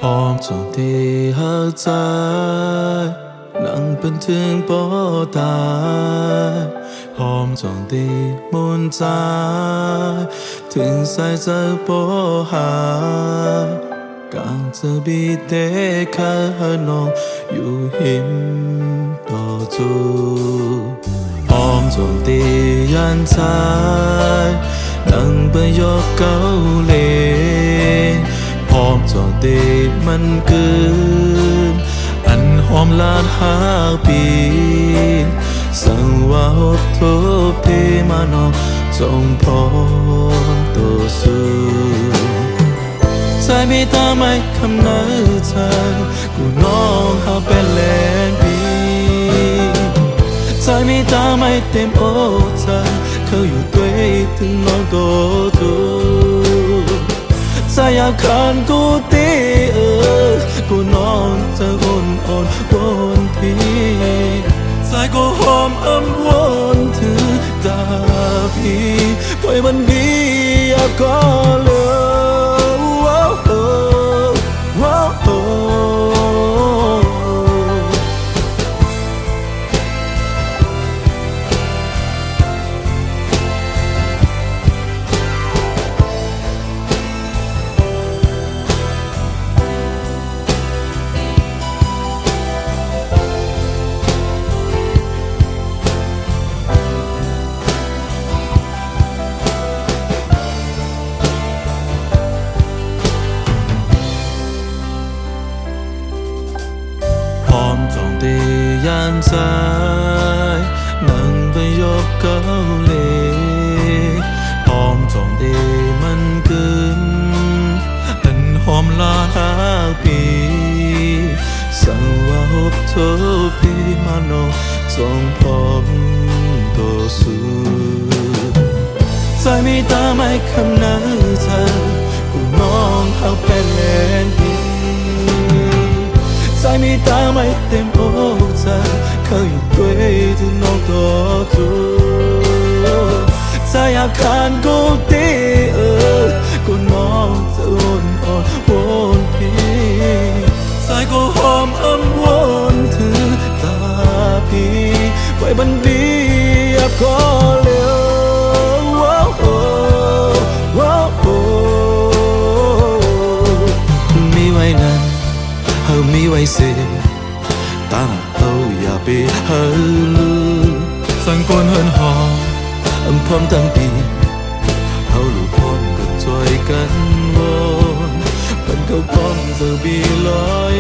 ôm trong thì hơi trái nặng bên thương bỏ tay ôm trong thì muôn trái thương sai giờ bỏ hạ càng giờ bị té khá nôngอยู่หิมต่อจูôm trong thìยันใจนั่งbênยกเก้าเลนพร้อมจอดเดมันเกินอันหอมลาดหาปีนสั่งว่าหดโทเพมานองจงพร้อมตัวสู้ใจมีตาไม่คำไหนเธอกูน้องหาเป็นแลนปีใจมีตาไม่เต็มโอ้เธอเขาอยู่ด้วยถึงน้องโตตูใจอยากขันกูตีกูนอนจะอ่อนอ่อนวนทีใจกูหอมอ้ำวนถือตาพี่ปล่อยมันดีอยากก็เลยว้าวว้าวพร้อมจองตียานใจนั่งไปยกเก้าเลพร้อมจองตีมันกึนอันหอมลาหาปีสั่งว่าหบโทพีมาโนจงพร้อมตัวสู้ใจมีตาไม่คำนั้นเธอกูมองเขาเป็นเลนพีใจมีตาไม่เต็มโอ้เธอเขาอยู่ด้วยที่น้องตัวจูใจอยากขันกูตีกูน้องจะอ่อนอ่อนวนพี่ใจกูหอมอ้ำวนถือตาพี่ไว้บันดีอยากก็เลี้ยวว้าวว้าวมีไว้นั้นเฮามีไว้เสียตาเฮาอย่าไปเฮาลืมสั่งกวนเฮินหอมพร้อมตั้งปีเฮาลูกพร้อมกันช่วยกันวนเป็นเขาพร้อมจะบีลอย